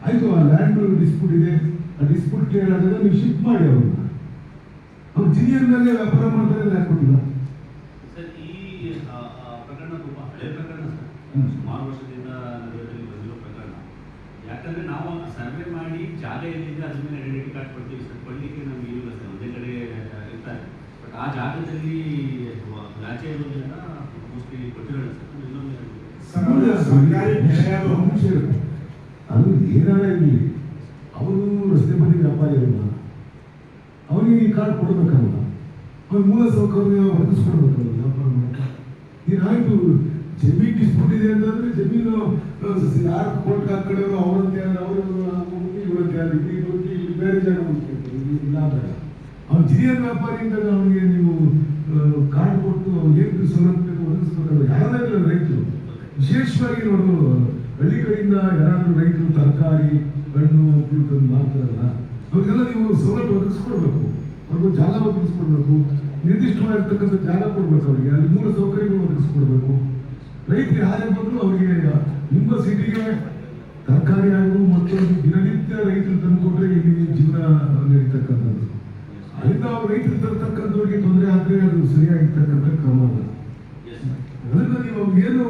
ಆಯ್ತು, ಆ land dispute ಇದೆ, ಆ ಡಿಸ್ಪ್ಯೂಟ್ ಕ್ಲಿಯರ್ ಆದಾಗ ನೀವು ಶಿಫ್ಟ್ ಮಾಡಿ ಅವ್ರನ್ನ. ಅವ್ರು ಜಿನಿಯರ್ನಾಗೆ ವ್ಯಾಪಾರ ಮಾಡ್ತಾರೆ, ಯಾಕೆ ಕೊಟ್ಟಿಲ್ಲ? ಸರ್, ಈ ಪ್ರಕರಣ ತುಂಬ ಹಳೆ ಪ್ರಕರಣ ಸರ್, ಸುಮಾರು ವರ್ಷದಿಂದ ನಗರದಲ್ಲಿ ಬಂದಿರೋ ಪ್ರಕರಣ. ಯಾಕಂದ್ರೆ ನಾವು ಸರ್ವೆ ಮಾಡಿ ಜಾಗ ಎಲ್ಲಿದೆ ಅದ್ರ ಮೇಲೆ ಐಡೆಂಟಿಟಿ ಕಾರ್ಡ್ ಕೊಡ್ತೀವಿ ಸರ್, ಕೊಡ್ಲಿಕ್ಕೆ ನಮ್ಗೆ ಇರಲ್ಲ ಸರ್, ಒಂದೇ ಕಡೆ ಇರ್ತಾರೆ. ಬಟ್ ಆ ಜಾಗದಲ್ಲಿ ರಾಜ್ಯ ಇರೋದ್ರಿಂದ ಮೋಸ್ಟ್ಲಿ ಕೊಟ್ಟಿರೋಲ್ಲ ಸರ್. ಇನ್ನೊಂದು ಸರ್ಕಾರಿ ಅದು ಏನಾರ ಇರಲಿ, ಅವರು ರಸ್ತೆ ಬದಿ ವ್ಯಾಪಾರಿ ಅಲ್ಲ, ಅವನಿಗೆ ಈ ಕಾರ್ಡ್ ಕೊಡ್ಬೇಕಲ್ಲ, ಅವ್ನ ಮೂಲ ಸೌಕರ್ಯ ಒದಗಿಸ್ಕೊಡ್ಬೇಕಲ್ಲ ವ್ಯಾಪಾರ ಮಾಡಕ್ಕೆ. ಏನಾಯ್ತು, ಜಮೀನು ಡಿಸ್ಪ್ಯೂಟ್ ಇದೆ ಅಂತಂದ್ರೆ ಜಮೀನು ಯಾರು ಕೋರ್ಟ್ ಹಾಕಿಡೋರು ಅವರಂತೆ, ಅವರು ಇವರಂತೆ, ಇಲ್ಲಿ ಬೇರೆ ಜಾಗ ಇಲ್ಲ ಬೇಡ. ಅವ್ನು ಜಿನಿಯರ್ ವ್ಯಾಪಾರಿಯಿಂದ ಅವನಿಗೆ ನೀವು ಕಾರ್ಡ್ ಕೊಟ್ಟು ಏನು ಸೌಲಭ್ಯ ಒದಗಿಸ್ಬೇಕಲ್ಲ. ಯಾರೇ ಇಲ್ಲ ರೈತರು, ವಿಶೇಷವಾಗಿ ನೋಡು, ಹಳ್ಳಿ ಕಡೆಯಿಂದ ಯಾರಾದ್ರೂ ರೈತರು ತರಕಾರಿ ಹಣ್ಣು ತಂದು ಮಾಡ್ತಾರಲ್ಲ, ಅವ್ರಿಗೆಲ್ಲ ನೀವು ಸೌಲಭ್ಯ ಒದಗಿಸ್ಕೊಡ್ಬೇಕು, ಅವ್ರಿಗೂ ಜಾಗ ಒದಗಿಸ್ಕೊಡ್ಬೇಕು, ನಿರ್ದಿಷ್ಟವಾಗಿರ್ತಕ್ಕಂಥ ಜಾಗ ಕೊಡ್ಬೇಕು ಅವರಿಗೆ, ಅಲ್ಲಿ ಮೂಲ ಸೌಕರ್ಯಗಳು ಒದಗಿಸ್ಕೊಡ್ಬೇಕು. ರೈತರಿಗೆ ಹಾಗೆ ಬಂದು ಅವರಿಗೆ ನಿಮ್ಮ ಸಿಟಿಗೆ ತರಕಾರಿ ಹಾಗೂ ಮತ್ತೊಂದು ದಿನನಿತ್ಯ ರೈತರು ತಂದು ಕೊಟ್ಟರೆ ಇಲ್ಲಿ ಜೀವನ ನಡೀತಕ್ಕಂಥದ್ದು. ಅಲ್ಲಿಂದ ಅವ್ರು ರೈತರು ತರ್ತಕ್ಕಂಥವ್ರಿಗೆ ತೊಂದರೆ ಆದರೆ ಅದು ಸರಿಯಾಗಿರ್ತಕ್ಕಂಥ ಕ್ರಮ ಅಲ್ಲ. ಅದನ್ನು ನೀವು ಏನು